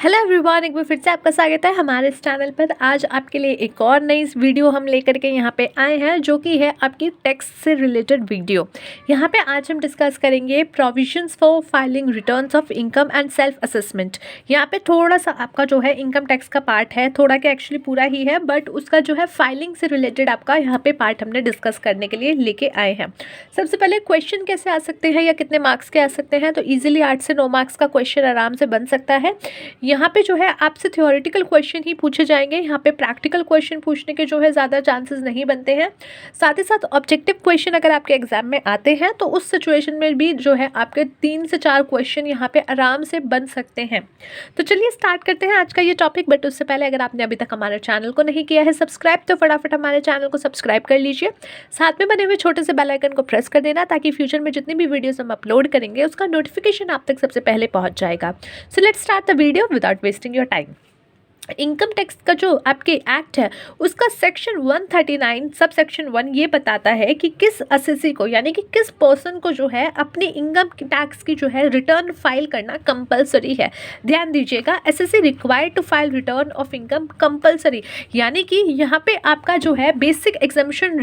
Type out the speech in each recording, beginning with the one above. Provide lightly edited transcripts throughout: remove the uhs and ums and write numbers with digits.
Hello everyone, एक बार फिर से आपका स्वागत है हमारे इस चैनल पर। आज आपके लिए एक और नई वीडियो हम लेकर के यहाँ पे आए हैं, जो कि है आपकी टैक्स से रिलेटेड वीडियो। यहाँ पे आज हम डिस्कस करेंगे provisions for filing returns of income and self assessment. यहाँ पे थोड़ा सा आपका जो है इनकम टैक्स का पार्ट है, थोड़ा क्या एक्चुअली पूरा ही है, बट उसका जो है फाइलिंग से रिलेटेड आपका यहाँ पे पार्ट हमने डिस्कस करने के लिए लेके आए हैं। सबसे पहले क्वेश्चन कैसे आ सकते हैं या कितने मार्क्स के आ सकते हैं, तो ईजिली 8 से 9 मार्क्स का क्वेश्चन आराम से बन सकता है। यहाँ पे जो है आपसे थ्योरेटिकल क्वेश्चन ही पूछे जाएंगे, यहाँ पे प्रैक्टिकल क्वेश्चन पूछने के जो है ज़्यादा चांसेस नहीं बनते हैं। साथ ही साथ ऑब्जेक्टिव क्वेश्चन अगर आपके एग्जाम में आते हैं तो उस सिचुएशन में भी जो है आपके 3 से 4 क्वेश्चन यहाँ पे आराम से बन सकते हैं। तो चलिए स्टार्ट करते हैं आज का ये टॉपिक। बट उससे पहले अगर आपने अभी तक हमारे चैनल को नहीं किया है सब्सक्राइब, तो फटाफट हमारे चैनल को सब्सक्राइब कर लीजिए। साथ में बने हुए छोटे से बेल आइकन को प्रेस कर देना, ताकि फ्यूचर में जितनी भी वीडियोस हम अपलोड करेंगे उसका नोटिफिकेशन आप तक सबसे पहले पहुंच जाएगा। So let's start the video without wasting your time. Income tax का जो आपके एक्ट है उसका सेक्शन 139 सब सेक्शन 1 ये बताता है कि किस असेसी को, यानी कि किस पर्सन को जो है अपनी इनकम टैक्स की जो है रिटर्न फाइल करना कंपलसरी है। ध्यान दीजिएगा, assessee required to file return of income compulsory, यानी कि यहाँ पे आपका जो है बेसिक एग्जामिशन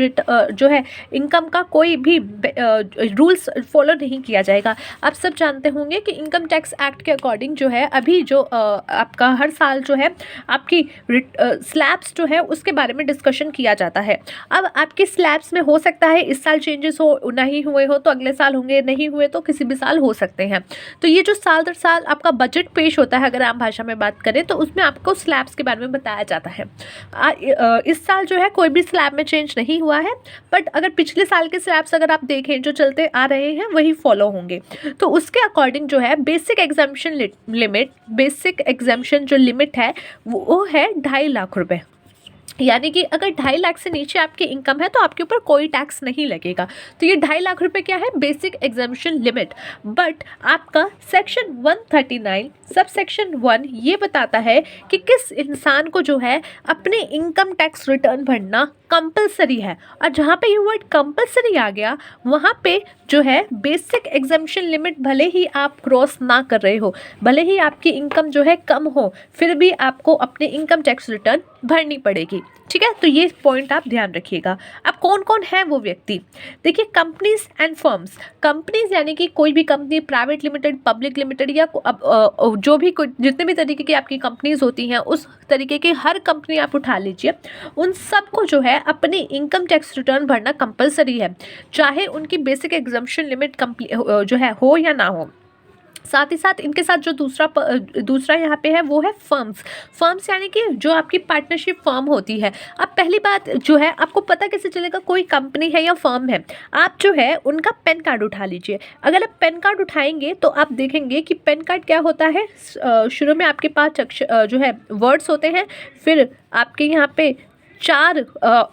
जो है इनकम का कोई भी रूल्स फॉलो नहीं किया जाएगा। आप सब जानते होंगे कि इनकम टैक्स एक्ट के अकॉर्डिंग जो है अभी जो आपका हर साल जो है आपकी स्लैब्स जो है उसके बारे में डिस्कशन किया जाता है। अब आपके स्लैब्स में हो सकता है इस साल चेंजेस हो, नहीं हुए हो तो अगले साल होंगे, नहीं हुए तो किसी भी साल हो सकते हैं। तो ये जो साल दर साल आपका बजट पेश होता है, अगर आम भाषा में बात करें तो उसमें आपको स्लैब्स के बारे में बताया जाता है। इस साल जो है कोई भी स्लैब में चेंज नहीं हुआ है, बट अगर पिछले साल के स्लैब्स अगर आप देखें जो चलते आ रहे हैं वही फॉलो होंगे। तो उसके अकॉर्डिंग जो है basic exemption limit, basic exemption जो लिमिट है वो है 2.5 लाख रुपए। यानी कि अगर 2.5 लाख से नीचे आपकी इनकम है तो आपके ऊपर कोई टैक्स नहीं लगेगा। तो ये 2.5 लाख रुपए क्या है, बेसिक एग्जाम्पशन लिमिट। बट आपका सेक्शन 139 सब सेक्शन 1 ये बताता है कि किस इंसान को जो है अपने इनकम टैक्स रिटर्न भरना कंपलसरी है। और जहाँ पे ये वर्ड कंपलसरी आ गया वहाँ पे जो है बेसिक एग्जाम्पशन लिमिट भले ही आप क्रॉस ना कर रहे हो, भले ही आपकी इनकम जो है कम हो, फिर भी आपको अपने इनकम टैक्स रिटर्न भरनी पड़ेगी। ठीक है, तो ये पॉइंट आप ध्यान रखिएगा। अब कौन कौन है वो व्यक्ति, देखिए कंपनीज एंड फर्म्स। कंपनीज यानी कि कोई भी company, private limited, public limited, या जो भी जितने भी तरीके की आपकी कंपनीज होती हैं उस तरीके की हर कंपनी आप उठा लीजिए, उन सबको जो है अपनी इनकम टैक्स रिटर्न भरना कंपलसरी है, चाहे उनकी बेसिक एग्जाम्पशन लिमिट जो है हो या ना हो। साथ ही साथ इनके साथ जो दूसरा यहाँ पे है वो है फर्म्स यानी कि जो आपकी पार्टनरशिप फर्म होती है। अब पहली बात जो है, आपको पता कैसे चलेगा कोई कंपनी है या फर्म है, आप जो है उनका पेन कार्ड उठा लीजिए। अगर आप पेन कार्ड उठाएंगे तो आप देखेंगे कि पेन कार्ड क्या होता है, शुरू में आपके पास जो है वर्ड्स होते हैं, फिर आपके यहाँ पे 4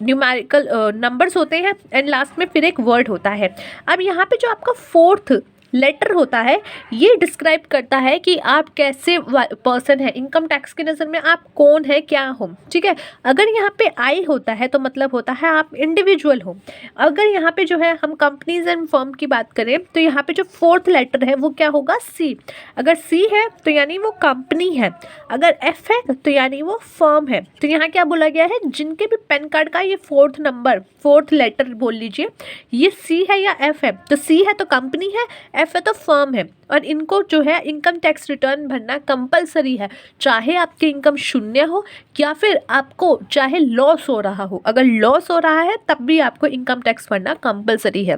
न्यूमेरिकल नंबर्स होते हैं, एंड लास्ट में फिर एक वर्ड होता है। अब यहाँ पे जो आपका 4th लेटर होता है ये डिस्क्राइब करता है कि आप कैसे पर्सन है, इनकम टैक्स की नज़र में आप कौन है, क्या हो। ठीक है, अगर यहाँ पे आई होता है तो मतलब होता है आप इंडिविजुअल हो। अगर यहाँ पे जो है हम कंपनीज एंड फर्म की बात करें तो यहाँ पे जो 4th लेटर है वो क्या होगा, सी। अगर सी है तो यानी वो कंपनी है, अगर एफ है तो यानी वो फर्म है। तो यहाँ क्या बोला गया है, जिनके भी पेन कार्ड का ये 4th नंबर, 4th लेटर बोल लीजिए, ये सी है या एफ है, तो सी है तो कंपनी है, एफ है तो फर्म है, और इनको जो है इनकम टैक्स रिटर्न भरना कंपलसरी है, चाहे आपकी इनकम शून्य हो या फिर आपको चाहे लॉस हो रहा हो। अगर लॉस हो रहा है तब भी आपको इनकम टैक्स भरना कंपलसरी है।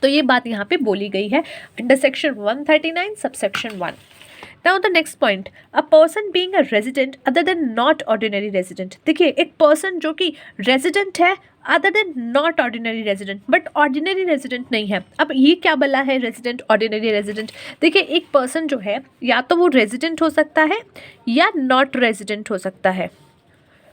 तो ये बात यहाँ पे बोली गई है under section 139 sub section 1। Now the next point, a person being a resident other than not ordinary resident। देखिए एक पर्सन जो कि रेजिडेंट है other than not ordinary resident, but ordinary resident नहीं है। अब ये क्या बोला है, रेजिडेंट, ऑर्डिनरी रेजिडेंट। देखिए एक पर्सन जो है या तो वो रेजिडेंट हो सकता है या नॉट रेजिडेंट हो सकता है।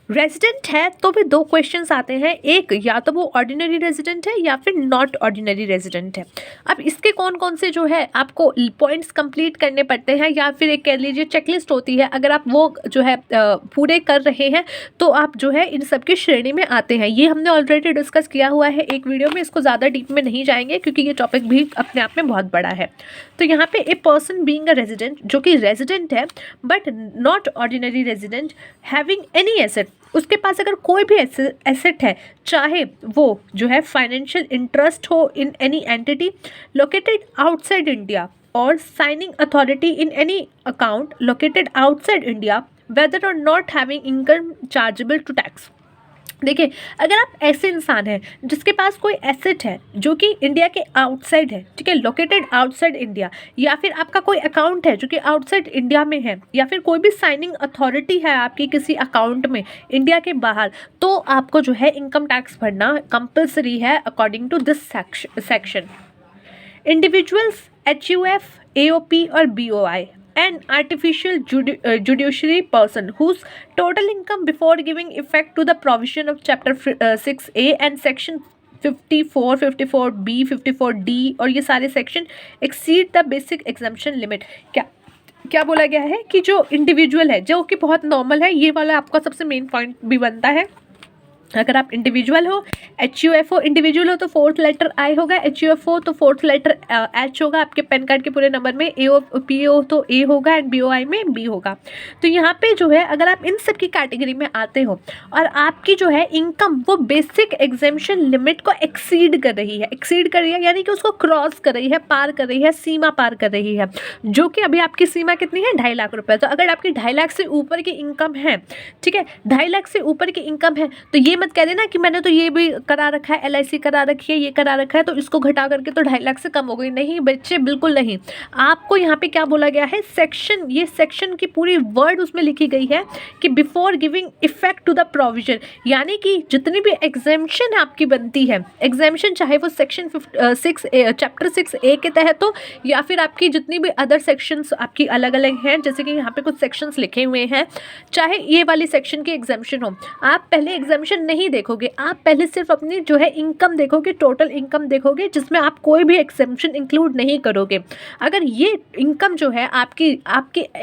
रेजिडेंट है तो भी दो क्वेश्चंस आते हैं, एक या तो वो ऑर्डिनरी रेजिडेंट है या फिर नॉट ऑर्डिनरी रेजिडेंट है। अब इसके कौन कौन से जो है आपको पॉइंट्स कंप्लीट करने पड़ते हैं, या फिर एक कह लीजिए चेकलिस्ट होती है, अगर आप वो जो है पूरे कर रहे हैं तो आप जो है इन सब की श्रेणी में आते हैं। ये हमने ऑलरेडी डिस्कस किया हुआ है एक वीडियो में, इसको ज़्यादा डीप में नहीं जाएंगे क्योंकि ये टॉपिक भी अपने आप में बहुत बड़ा है। तो यहाँ पे a person being a resident, जो कि रेजिडेंट है but not ordinary resident, having any asset, उसके पास अगर कोई भी एसेट है, चाहे वो जो है फाइनेंशियल इंटरेस्ट हो in any entity located outside India, और signing authority in any account located outside India, whether और not having income chargeable to tax. देखिए, अगर आप ऐसे इंसान हैं जिसके पास कोई एसेट है जो कि इंडिया के आउटसाइड है, ठीक है, लोकेटेड आउटसाइड इंडिया, या फिर आपका कोई अकाउंट है जो कि आउटसाइड इंडिया में है, या फिर कोई भी साइनिंग अथॉरिटी है आपकी किसी अकाउंट में इंडिया के बाहर, तो आपको जो है इनकम टैक्स भरना कंपलसरी है according to this section. Individuals, HUF, AOP और BOI, an artificial judiciary person whose total income before giving effect to the provision of chapter 6A and section 54, 54B, 54D और ये सारे section exceed the basic exemption limit। क्या बोला गया है कि जो इंडिविजुअल है, जो कि बहुत नॉर्मल है, ये वाला आपका सबसे मेन पॉइंट भी बनता है। अगर आप इंडिविजुअल हो, HUF हो, इंडिविजुअल हो तो फोर्थ लेटर I होगा, HUF हो तो फोर्थ लेटर H होगा आपके पैन कार्ड के पूरे नंबर में, AOP हो तो A होगा एंड BOI में B होगा। तो यहाँ पे जो है अगर आप इन सब की कैटेगरी में आते हो और आपकी जो है इनकम वो बेसिक एग्जेम्पशन लिमिट को एक्सीड कर रही है, यानी कि उसको क्रॉस कर रही है, पार कर रही है, सीमा पार कर रही है, जो कि अभी आपकी सीमा कितनी है, 2.5 लाख रुपए। तो अगर आपकी 2.5 लाख से ऊपर की इनकम है, ठीक है, 2.5 लाख से ऊपर की इनकम है, तो ये मत कह देना कि मैंने तो ये भी करा रखा है, LIC करा रखी है, ये करा रखा है, तो इसको घटा करके तो 2.5 लाख से कम हो गई। नहीं बच्चे, बिल्कुल नहीं। आपको यहाँ पे क्या बोला गया है, सेक्शन, ये सेक्शन की पूरी वर्ड उसमें लिखी गई है कि before giving effect to the provision, यानी कि जितनी भी एग्जेम्पशन आपकी बनती है, एग्जेम्पशन चाहे वो सेक्शन 6A चैप्टर 6A के तहत हो, या फिर आपकी जितनी भी अदर सेक्शंस आपकी अलग अलग हैं, जैसे कि यहाँ पे कुछ सेक्शंस लिखे हुए हैं, चाहे ये वाली सेक्शन की एग्जेम्पशन हो, आप पहले एग्जेम्पशन नहीं देखोगे, आप पहले सिर्फ अपनी जो है इनकम देखोगे, टोटल इनकम देखोगे, जिसमें आप कोई भी एग्जेम्पशन इंक्लूड नहीं करोगे। अगर ये इनकम जो है आपकी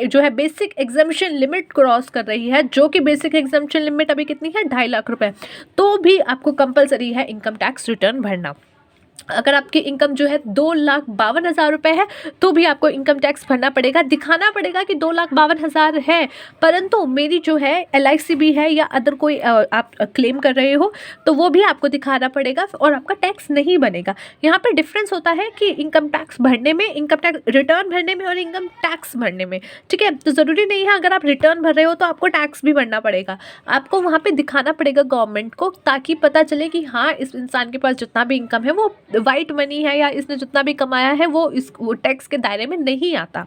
जो है बेसिक एग्जेम्पशन लिमिट क्रॉस कर रही है, जो कि बेसिक एग्जेम्पशन लिमिट अभी कितनी है, 2.5 लाख रुपए, तो भी आपको कंपलसरी है इनकम टैक्स रिटर्न भरना। अगर आपकी इनकम जो है 2,52,000 रुपये है तो भी आपको इनकम टैक्स भरना पड़ेगा, दिखाना पड़ेगा कि 2,52,000 है, परंतु मेरी जो है LIC भी है या अदर कोई आप क्लेम कर रहे हो तो वो भी आपको दिखाना पड़ेगा और आपका टैक्स नहीं बनेगा। यहाँ पर डिफरेंस होता है कि इनकम टैक्स भरने में, इनकम टैक्स रिटर्न भरने में और इनकम टैक्स भरने में, ठीक है। तो ज़रूरी नहीं है अगर आप रिटर्न भर रहे हो तो आपको टैक्स भी भरना पड़ेगा, आपको वहाँ पर दिखाना पड़ेगा गवर्नमेंट को, ताकि पता चले कि हाँ इस इंसान के पास जितना भी इनकम है वो वाइट मनी है, या इसने जितना भी कमाया है वो टैक्स के दायरे में नहीं आता,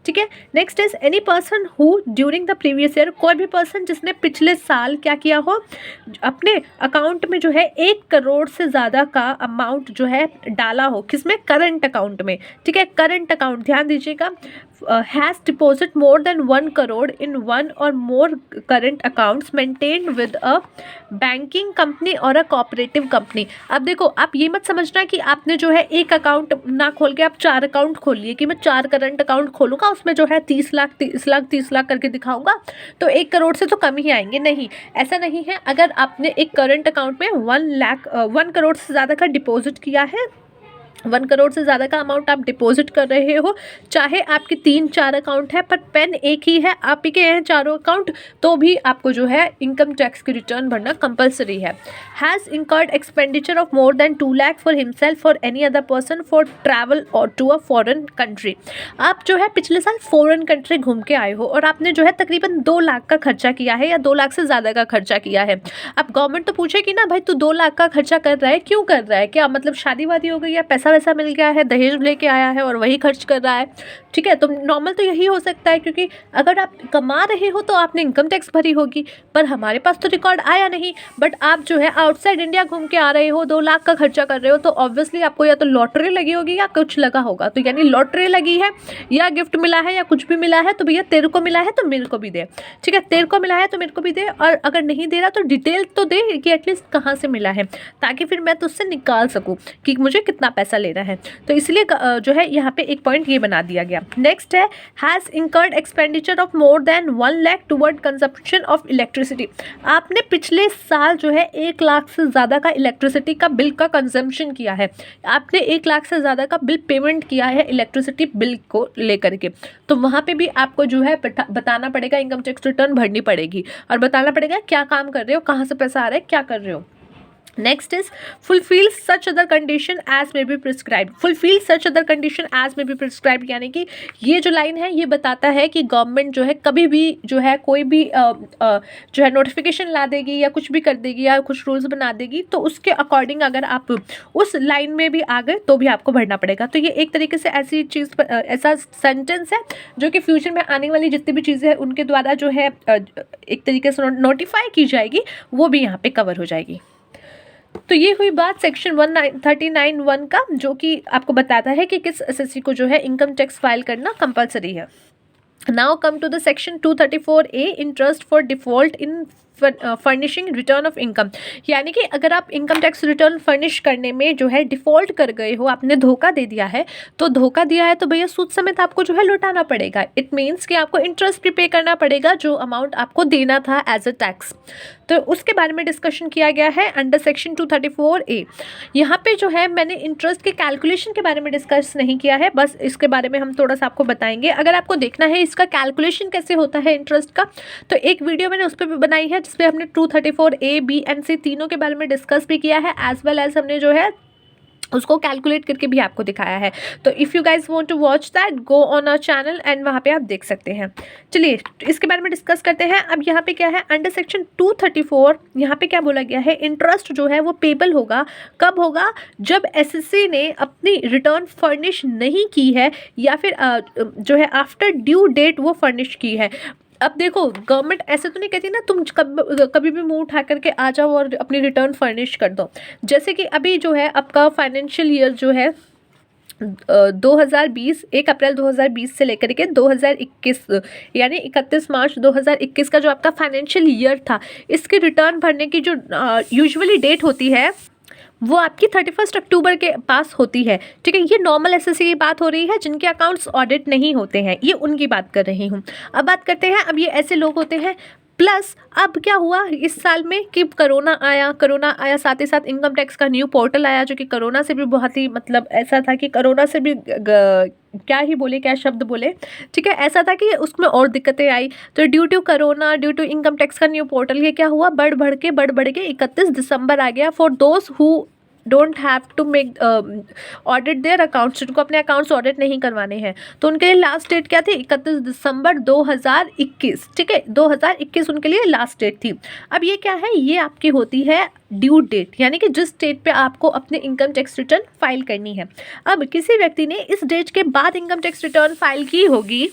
ठीक है। Next is any person who during the previous year, कोई भी पर्सन जिसने पिछले साल क्या किया हो, अपने अकाउंट में जो है 1 करोड़ से ज़्यादा का अमाउंट जो है डाला हो, किसमें, करंट अकाउंट में, ठीक है, करंट अकाउंट, ध्यान दीजिएगा, has deposit more than 1 crore in 1 और more current accounts maintained with a banking company और अ कोऑपरेटिव कंपनी। अब देखो, आप ये मत समझना कि आपने जो है एक अकाउंट ना खोल के आप 4 अकाउंट खोल लिए कि मैं 4 करंट अकाउंट खोलूँगा, उसमें जो है 30 लाख 30 लाख 30 लाख करके दिखाऊंगा तो 1 करोड़ से तो कम ही आएंगे। नहीं, ऐसा नहीं है। अगर आपने एक करंट अकाउंट में 1 करोड़ से ज़्यादा का डिपॉजिट किया है, 1 करोड़ से ज़्यादा का अमाउंट आप डिपॉजिट कर रहे हो, चाहे आपके 3-4 अकाउंट है पर पेन एक ही है, आप ही के हैं चारों अकाउंट, तो भी आपको जो है इनकम टैक्स की रिटर्न भरना कंपलसरी है। Has incurred expenditure of more than 2 lakh for himself और any other person for travel और टू अ फॉरेन कंट्री। आप जो है पिछले साल फॉरेन कंट्री घूम के आए हो और आपने जो है तकरीबन 2 लाख का खर्चा किया है या 2 लाख से ज़्यादा का खर्चा किया है। अब गवर्नमेंट तो पूछेगी ना, भाई तू 2 लाख का खर्चा कर रहा है, क्यों कर रहा है, क्या मतलब शादी वादी हो गई या पैसा पैसा वैसा मिल गया है, दहेज लेके आया है और वही खर्च कर रहा है, ठीक है। तो नॉर्मल तो यही हो सकता है, क्योंकि अगर आप कमा रहे हो तो आपने इनकम टैक्स भरी होगी, पर हमारे पास तो रिकॉर्ड आया नहीं। बट आप जो है आउटसाइड इंडिया घूम के आ रहे हो, 2 लाख का खर्चा कर रहे हो, तो ऑब्वियसली आपको या तो लॉटरी लगी होगी या कुछ लगा होगा। तो यानी लॉटरी लगी है या गिफ्ट मिला है या कुछ भी मिला है, तो भैया तेरे को मिला है तो मेरे को भी दे, ठीक है, तेरे को मिला है तो मेरे को भी दे, और अगर नहीं दे रहा तो डिटेल तो दे कि एटलीस्ट कहाँ से मिला है, ताकि फिर मैं तुझसे निकाल सकूँ कि मुझे कितना पैसा लेना है। तो इसलिए जो है यहाँ पे एक पॉइंट ये बना दिया गया। नेक्स्ट है, has incurred expenditure of more than 1 lakh toward consumption of electricity. आपने पिछले साल जो है 1 लाख से ज़्यादा का इलेक्ट्रिसिटी का बिल का कंजम्पशन किया है, आपने 1 लाख से ज़्यादा का बिल पेमेंट किया है इलेक्ट्रिसिटी बिल को लेकर के, तो वहाँ पे भी आपको जो है बताना पड़ेगा, इनकम टैक्स रिटर्न भरनी पड़ेगी और बताना पड़ेगा क्या काम कर रहे हो, कहाँ से पैसा आ रहा है, क्या कर रहे हो। Next is fulfil such other condition as may be prescribed. Fulfil such other condition as may be prescribed, यानी कि ये जो लाइन है ये बताता है कि गवर्नमेंट जो है कभी भी जो है कोई भी जो है नोटिफिकेशन ला देगी या कुछ भी कर देगी या कुछ रूल्स बना देगी, तो उसके अकॉर्डिंग अगर आप उस लाइन में भी आ गए तो भी आपको भरना पड़ेगा। तो ये एक तरीके से ऐसी चीज़ ऐसा सेंटेंस है जो कि फ्यूचर में आने वाली जितनी भी चीज़ें हैं उनके द्वारा जो है एक तरीके से नोटिफाई की जाएगी, वो भी यहाँ पे कवर हो जाएगी। तो ये हुई बात सेक्शन 139(1) का, जो कि आपको बताता है कि किस एसएससी को जो है इनकम टैक्स फाइल करना कंपलसरी है। Now come to the section 234A, interest for default in furnishing return of income. यानी कि अगर आप इनकम टैक्स रिटर्न फर्निश करने में जो है डिफ़ॉल्ट कर गए हो, आपने धोखा दे दिया है, तो धोखा दिया है तो भैया सूद समेत आपको जो है लौटाना पड़ेगा। इट मीन्स कि आपको इंटरेस्ट भी पे करना पड़ेगा जो अमाउंट आपको देना था एज अ टैक्स। तो उसके बारे में डिस्कशन किया गया है अंडर सेक्शन 234A। यहाँ पे जो है मैंने इंटरेस्ट के कैलकुलेशन के बारे में डिस्कस नहीं किया है, बस इसके बारे में हम थोड़ा सा आपको बताएंगे। अगर आपको देखना है इसका कैलकुलेशन कैसे होता है इंटरेस्ट का, तो एक वीडियो मैंने उस पर भी बनाई है जिसपे हमने 234A, B एंड C तीनों के बारे में डिस्कस भी किया है, एज वेल एज हमने जो है उसको कैलकुलेट करके भी आपको दिखाया है। तो if you guys want to watch that, go on our channel and वहाँ पे आप देख सकते हैं। चलिए इसके बारे में डिस्कस करते हैं। अब यहाँ पे क्या है, अंडर सेक्शन 234 यहाँ पे क्या बोला गया है, इंटरेस्ट जो है वो पेबल होगा, कब होगा, जब एसएससी ने अपनी रिटर्न फर्निश नहीं की है या फिर जो है आफ्टर ड्यू डेट वो फर्निश की है। अब देखो गवर्नमेंट ऐसे तो नहीं कहती ना तुम कभी भी मुंह उठा करके आ जाओ और अपनी रिटर्न फर्निश कर दो। जैसे कि अभी जो है आपका फाइनेंशियल ईयर जो है 2020 1 अप्रैल 2020 से लेकर के 2021 यानी 31 मार्च 2021 का जो आपका फाइनेंशियल ईयर था, इसके रिटर्न भरने की जो यूजुअली डेट होती है वो आपकी 31 अक्टूबर के पास होती है, ठीक है। ये नॉर्मल एसएससी की बात हो रही है जिनके अकाउंट्स ऑडिट नहीं होते हैं, ये उनकी बात कर रही हूँ। अब बात करते हैं, अब ये ऐसे लोग होते हैं। प्लस अब क्या हुआ इस साल में कि कोरोना आया, साथ ही साथ इनकम टैक्स का न्यू पोर्टल आया, जो कि कोरोना से भी बहुत ही मतलब ऐसा था कि कोरोना से भी क्या शब्द बोले, ठीक है, ऐसा था कि उसमें और दिक्कतें आई। तो due to corona, due to income tax का न्यू पोर्टल, ये क्या हुआ, बढ़ बढ़ के 31 दिसंबर आ गया for those who don't have to make audit their accounts, जिनको अपने अकाउंट्स ऑडिट नहीं करवाने हैं, तो उनके लिए लास्ट डेट क्या थी, 31 दिसंबर 2021, ठीक है, 2021 उनके लिए लास्ट डेट थी। अब ये क्या है, ये आपकी होती है ड्यू डेट, यानी कि जिस डेट पे आपको अपने इनकम टैक्स रिटर्न फाइल करनी है। अब किसी व्यक्ति ने इस डेट के बाद इनकम टैक्स रिटर्न फाइल की होगी,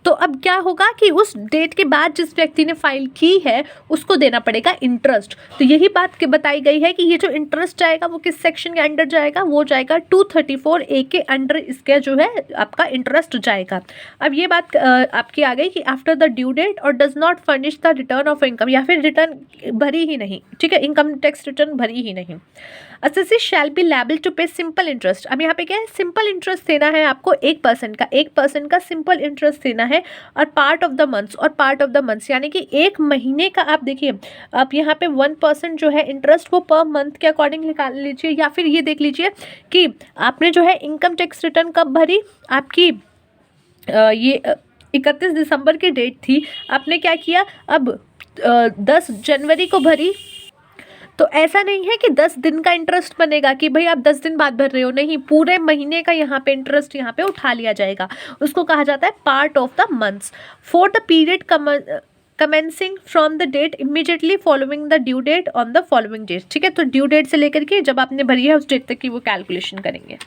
तो अब क्या होगा कि उस डेट के बाद जिस व्यक्ति ने फाइल की है उसको देना पड़ेगा इंटरेस्ट। तो यही बात बताई गई है कि ये जो इंटरेस्ट जाएगा वो किस सेक्शन के अंडर जाएगा, वो जाएगा 234A के अंडर, इसका जो है आपका इंटरेस्ट जाएगा। अब ये बात आपकी आ गई कि आफ्टर द ड्यू डेट और does not furnish the return of income, या फिर रिटर्न भरी ही नहीं, ठीक है, इनकम टैक्स रिटर्न भरी ही नहीं, assessee shall be liable to pay simple interest. अब यहाँ पे क्या है, सिंपल इंटरेस्ट देना है आपको 1% का सिंपल इंटरेस्ट देना है, और पार्ट ऑफ द मंथ्स, और पार्ट ऑफ द मंथ्स यानी कि एक महीने का आप देखिए, आप यहाँ पे 1% जो है इंटरेस्ट वो पर मंथ के अकॉर्डिंग निकाल लीजिए, या फिर ये देख लीजिए कि आपने जो है इनकम टैक्स रिटर्न कब भरी, आपकी ये 31 दिसंबर की डेट थी, आपने क्या किया, अब 10 जनवरी को भरी, तो ऐसा नहीं है कि 10 दिन का इंटरेस्ट बनेगा कि भाई आप 10 दिन बाद भर रहे हो, नहीं, पूरे महीने का यहाँ पे इंटरेस्ट यहाँ पे उठा लिया जाएगा। उसको कहा जाता है part of the months for the period commencing from the date immediately following the due date on the following date. ठीक है, तो ड्यू डेट से लेकर के जब आपने भरी है उस डेट तक की वो कैलकुलेशन करेंगे।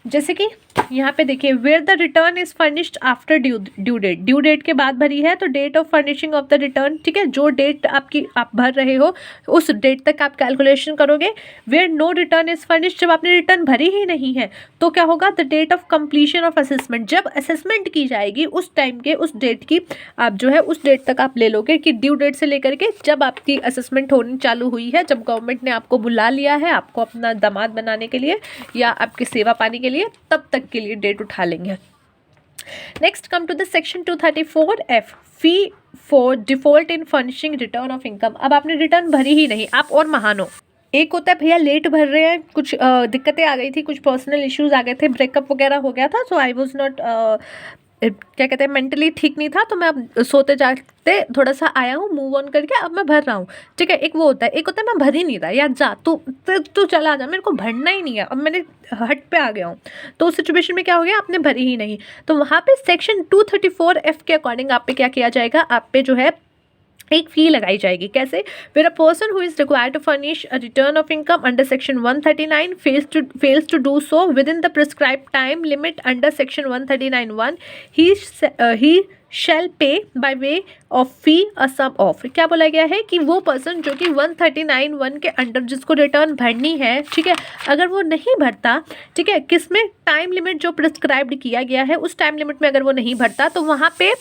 जैसे कि यहाँ पे देखिए, where the return is furnished after due date, due date के बाद भरी है तो date of furnishing of the return. ठीक है, जो डेट आपकी आप भर रहे हो उस डेट तक आप कैलकुलेशन करोगे। Where no return is furnished, जब आपने रिटर्न भरी ही नहीं है तो क्या होगा, the date of completion of assessment, जब असेसमेंट की जाएगी उस टाइम के उस डेट की आप जो है उस डेट तक आप ले लोगे कि ड्यू डेट से लेकर के जब आपकी असेसमेंट होनी चालू हुई है, जब गवर्नमेंट ने आपको बुला लिया है आपको अपना दामाद बनाने के लिए या आपकी सेवा पाने के लिए, तब तक के लिए डेट उठा लेंगे। Next come to the section 234F, fee for default in furnishing return of income. अब आपने रिटर्न भरी ही नहीं, आप और महान हो। एक होता है भैया लेट भर रहे हैं, कुछ दिक्कतें आ गई थी, कुछ पर्सनल इश्यूज आ गए थे, ब्रेकअप वगैरह हो गया था, सो आई वॉज नॉट क्या कहते हैं मेंटली ठीक नहीं था, तो मैं अब सोते जागते थोड़ा सा आया हूँ, मूव ऑन करके अब मैं भर रहा हूँ। ठीक है, एक वो होता है, एक होता है मैं भर ही नहीं रहा, यार जा तू चला जा, मेरे को भरना ही नहीं है, अब मैंने हट पे आ गया हूँ। तो उस सिचुएशन में क्या हो गया, आपने भरी ही नहीं, तो वहाँ पे सेक्शन 234F के अकॉर्डिंग आप पे क्या किया जाएगा, आप पे जो है एक फी लगाई जाएगी। कैसे, where a person who is required to furnish a return of income under section 139 fails to do so within the prescribe time limit under section 139(1), he shall pay by way of fee a sum of. क्या बोला गया है कि वो person जो कि 139(1) के under जिसको रिटर्न भरनी है, ठीक है, अगर वो नहीं भरता, ठीक है, किसमें, टाइम लिमिट जो प्रिस्क्राइब्ड किया गया है उस टाइम लिमिट में अगर वो नहीं भरता तो वहाँ पे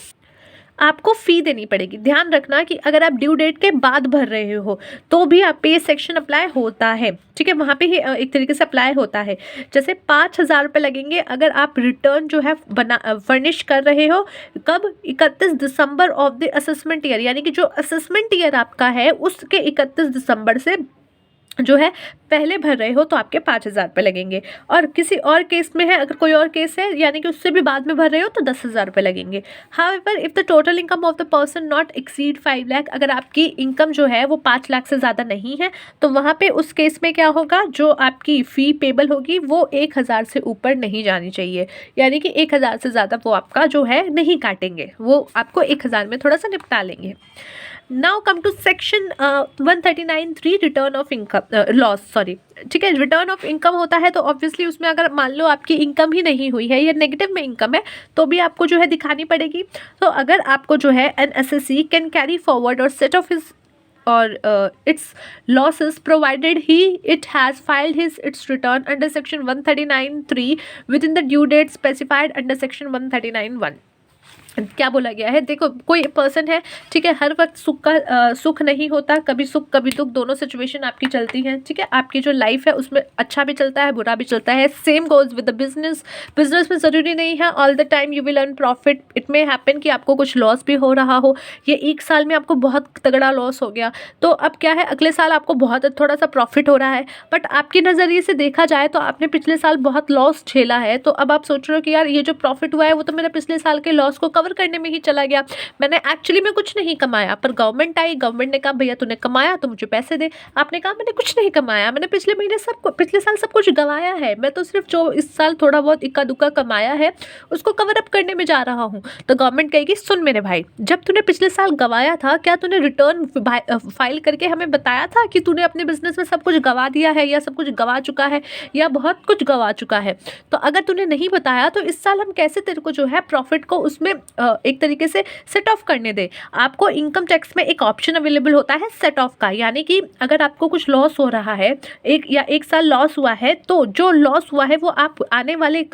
आपको फ़ी देनी पड़ेगी। ध्यान रखना कि अगर आप ड्यू डेट के बाद भर रहे हो तो भी आप पे ये सेक्शन अप्लाई होता है। ठीक है, वहाँ पे ही एक तरीके से अप्लाई होता है। जैसे 5,000 रुपये लगेंगे अगर आप रिटर्न जो है फर्निश कर रहे हो, कब, 31 December of the assessment year, यानी कि जो असेसमेंट ईयर आपका है उसके 31 दिसंबर से जो है पहले भर रहे हो तो आपके 5,000 रुपये लगेंगे। और किसी और केस में है, अगर कोई और केस है यानी कि उससे भी बाद में भर रहे हो तो 10,000 रुपये लगेंगे। However if the total income of the person not exceed 5 lakh, अगर आपकी इनकम जो है वो 5 लाख से ज़्यादा नहीं है तो वहाँ पे उस केस में क्या होगा, जो आपकी फ़ी पेबल होगी वो 1,000 से ऊपर नहीं जानी चाहिए, यानी कि 1,000 से ज़्यादा वो आपका जो है नहीं काटेंगे, वो आपको 1,000 में थोड़ा सा निपटा लेंगे। Now come to section 139(3), return of income loss, sorry. ठीक है, रिटर्न ऑफ इनकम होता है तो ऑब्वियसली उसमें अगर मान लो आपकी इनकम ही नहीं हुई है या नेगेटिव में इनकम है तो भी आपको जो है दिखानी पड़ेगी। तो अगर आपको जो है an assessee can carry forward और set off his or its losses provided it has filed its return under section 139(3) within the due date specified under section 139(1). क्या बोला गया है, देखो कोई पर्सन है, ठीक है, हर वक्त सुख नहीं होता, कभी सुख कभी दुख, दोनों सिचुएशन आपकी चलती हैं। ठीक है, आपकी जो लाइफ है उसमें अच्छा भी चलता है बुरा भी चलता है। Same goes with the business में ज़रूरी नहीं है all the time you will earn profit, it may happen कि आपको कुछ लॉस भी हो रहा हो। ये एक साल में आपको बहुत तगड़ा लॉस हो गया तो अब क्या है, अगले साल आपको बहुत थोड़ा सा प्रॉफिट हो रहा है, बट आपके नज़रिए से देखा जाए तो आपने पिछले साल बहुत लॉस झेला है, तो अब आप सोच रहे हो कि यार ये जो प्रॉफिट हुआ है वो तो मेरे पिछले साल के लॉस को कवर करने में ही चला गया, मैंने एक्चुअली में कुछ नहीं कमाया। पर गवर्नमेंट आई, गवर्नमेंट ने कहा भैया तूने कमाया तो मुझे पैसे दे। आपने कहा मैंने कुछ नहीं कमाया, मैंने पिछले साल सब कुछ गंवाया है, मैं तो सिर्फ जो इस साल थोड़ा बहुत इक्का दुक्का कमाया है उसको कवर अप करने में जा रहा हूँ। तो गवर्नमेंट कहेगी सुन मेरे भाई, जब तूने पिछले साल गंवाया था क्या तूने रिटर्न फाइल करके हमें बताया था कि तूने अपने बिजनेस में सब कुछ गंवा दिया है या सब कुछ गंवा चुका है या बहुत कुछ गंवा चुका है। तो अगर तूने नहीं बताया तो इस साल हम कैसे तेरे को जो है प्रॉफिट को उसमें एक तरीके से सेट ऑफ करने दे। आपको इनकम टैक्स में एक ऑप्शन अवेलेबल होता है सेट ऑफ का, यानी कि अगर आपको कुछ लॉस हो रहा है एक साल लॉस हुआ है तो जो लॉस हुआ है वो आप आने वाले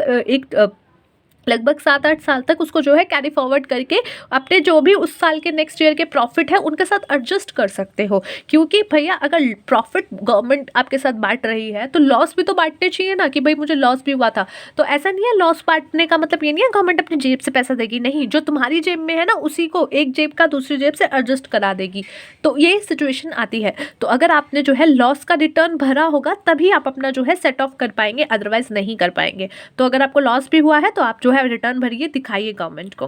लगभग 7-8 साल तक उसको जो है कैरी फॉरवर्ड करके अपने जो भी उस साल के नेक्स्ट ईयर के प्रॉफिट है उनके साथ एडजस्ट कर सकते हो। क्योंकि भैया अगर प्रॉफिट गवर्नमेंट आपके साथ बांट रही है तो लॉस भी तो बांटने चाहिए ना, कि भाई मुझे लॉस भी हुआ था। तो ऐसा नहीं है, लॉस बांटने का मतलब ये नहीं है गवर्नमेंट अपनी जेब से पैसा देगी, नहीं, जो तुम्हारी जेब में है ना उसी को एक जेब का दूसरी जेब से एडजस्ट करा देगी। तो ये सिचुएशन आती है। तो अगर आपने जो है लॉस का रिटर्न भरा होगा तभी आप अपना जो है सेट ऑफ कर पाएंगे, अदरवाइज नहीं कर पाएंगे। तो अगर आपको लॉस भी हुआ है तो आप जो है रिटर्न भरिए, दिखाइए गवर्नमेंट को।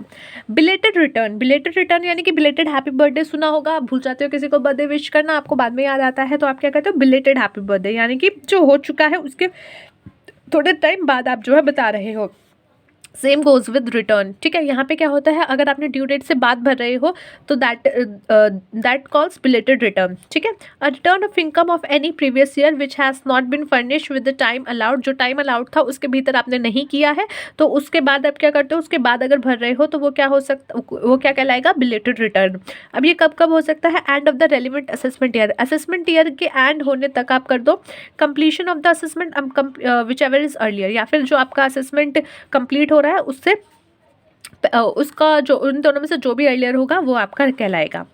बिलेटेड रिटर्न यानी कि बिलेटेड हैप्पी बर्थडे सुना होगा, आप भूल जाते हो किसी को बर्थडे विश करना, आपको बाद में याद आता है तो आप क्या कहते हो बिलेटेड हैप्पी बर्थडे, यानी कि जो हो चुका है उसके थोड़े टाइम बाद आप जो है बता रहे हो। सेम गोज विद रिटर्न, ठीक है। यहाँ पे क्या होता है, अगर आपने ड्यू डेट से बाद भर रहे हो तो दैट कॉल्स बिलेटेड रिटर्न, ठीक है। A return of income of any previous year which has not been furnished with the time allowed, जो टाइम अलाउड था उसके भीतर आपने नहीं किया है, तो उसके बाद आप क्या करते हो, उसके बाद अगर भर रहे हो तो वो क्या हो सकता, वो क्या कहलाएगा, बिलेटेड रिटर्न। अब ये कब कब हो सकता है, and of the relevant assessment year, assessment year के एंड होने तक आप कर दो। Completion of the assessment which ever is earlier, या फिर जो आपका असेसमेंट कंप्लीट हो रहा है उससे उसका जो उन दोनों में से जो भी अर्लियर होगा वो आपका कहलाएगा।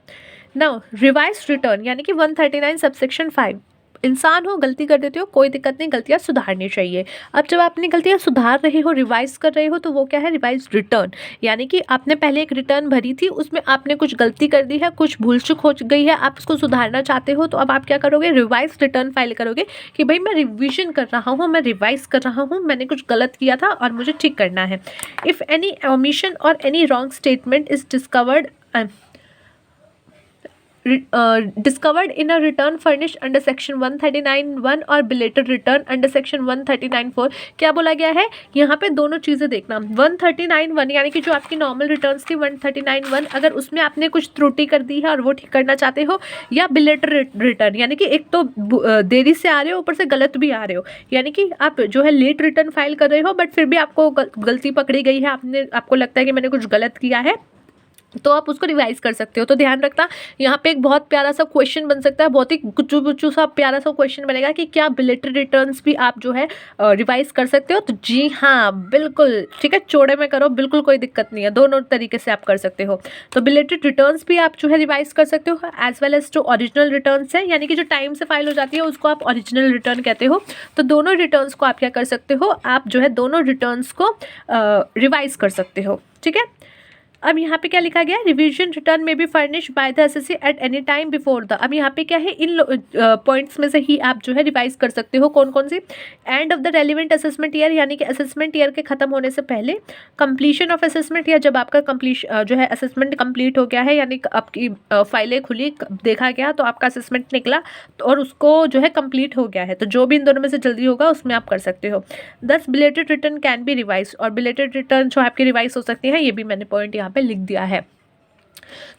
नाउ रिवाइज रिटर्न यानी कि 139 सबसेक्शन 5, इंसान हो गलती कर देते हो, कोई दिक्कत नहीं, गलतियाँ सुधारनी चाहिए। अब जब अपनी गलतियाँ सुधार रहे हो, रिवाइज कर रहे हो, तो वो क्या है, रिवाइज रिटर्न, यानी कि आपने पहले एक रिटर्न भरी थी, उसमें आपने कुछ गलती कर दी है, कुछ भूल चूक हो गई है, आप उसको सुधारना चाहते हो, तो अब आप क्या करोगे, रिवाइज रिटर्न फाइल करोगे कि भाई मैं रिविजन कर रहा हूँ, मैं रिवाइज कर रहा हूँ, मैंने कुछ गलत किया था और मुझे ठीक करना है। इफ़ एनी ओमिशन और any wrong statement is discovered discovered in a return furnished under section 139(1) और बिलेटेड रिटर्न अंडर सेक्शन 139(4), क्या बोला गया है यहाँ पे, दोनों चीज़ें देखना। 139(1) यानी कि जो आपकी नॉर्मल रिटर्न्स थी 139(1), अगर उसमें आपने कुछ त्रुटि कर दी है और वो ठीक करना चाहते हो, या बिलेटेड रिटर्न यानी कि एक तो देरी से आ रहे हो, ऊपर से गलत भी आ रहे हो, यानी कि आप जो है लेट रिटर्न फाइल कर रहे हो बट फिर भी आपको गलती पकड़ी गई है, आपको लगता है कि मैंने कुछ गलत किया है, तो आप उसको रिवाइज कर सकते हो। तो ध्यान रखना, यहाँ पे एक बहुत प्यारा सा क्वेश्चन बन सकता है, बहुत ही गुच्चू गुच्चू सा प्यारा सा क्वेश्चन बनेगा कि क्या बिलेटेड रिटर्न्स भी आप जो है रिवाइज कर सकते हो। तो जी हाँ, बिल्कुल ठीक है, चौड़े में करो, बिल्कुल कोई दिक्कत नहीं है, दोनों तरीके से आप कर सकते हो। तो बिलेटेड रिटर्न्स भी आप जो है रिवाइज कर सकते हो, एज वेल एज जो ओरिजिनल रिटर्न्स है, यानी कि जो टाइम से फाइल हो जाती है उसको आप ओरिजिनल रिटर्न कहते हो। तो दोनों रिटर्न्स को आप क्या कर सकते हो, आप जो है दोनों रिटर्न्स को रिवाइज कर सकते हो, ठीक है। अब यहाँ पे क्या लिखा गया है, रिवीजन रिटर्न में be furnish by the assessee at any time before the. अब यहाँ पे क्या है, इन पॉइंट्स में से ही आप जो है रिवाइज कर सकते हो, कौन कौन सी, end of the relevant assessment year, यानी कि असेसमेंट ईयर के खत्म होने से पहले, कंप्लीशन ऑफ असेसमेंट, या जब आपका कंप्लीशन जो है असेसमेंट कंप्लीट हो गया है, यानी आपकी फाइलें खुली, देखा गया तो आपका असेसमेंट निकला और उसको जो है कंप्लीट हो गया है, तो जो भी इन दोनों में से जल्दी होगा उसमें आप कर सकते हो। 10 belated return can be revise, और बिलेटेड रिटर्न जो आपकी रिवाइज हो सकती है, ये भी मैंने पॉइंट यहाँ पे लिख दिया है।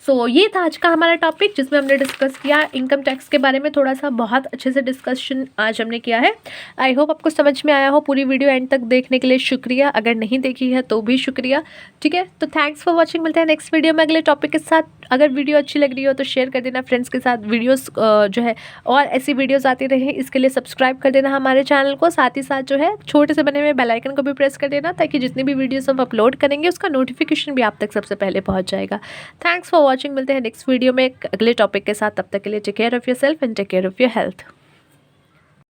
सो ये था आज का हमारा टॉपिक, जिसमें हमने डिस्कस किया इनकम टैक्स के बारे में, थोड़ा सा बहुत अच्छे से डिस्कशन आज हमने किया है। आई होप आपको समझ में आया हो। पूरी वीडियो एंड तक देखने के लिए शुक्रिया, अगर नहीं देखी है तो भी शुक्रिया, ठीक है। तो थैंक्स फॉर वॉचिंग, मिलते हैं नेक्स्ट वीडियो में अगले टॉपिक के साथ। अगर वीडियो अच्छी लग रही हो तो शेयर कर देना फ्रेंड्स के साथ, वीडियोस जो है और ऐसी वीडियोस आती रहे इसके लिए सब्सक्राइब कर देना हमारे चैनल को, साथ ही साथ जो है छोटे से बने हुए बेल आइकन को भी प्रेस कर देना, ताकि जितनी भी वीडियोस हम अपलोड करेंगे उसका नोटिफिकेशन भी आप तक सबसे पहले पहुंच जाएगा। थैंक्स फॉर वॉचिंग, मिलते हैं नेक्स्ट वीडियो में अगले टॉपिक के साथ। तब तक के लिए take care of yourself and take care of your health.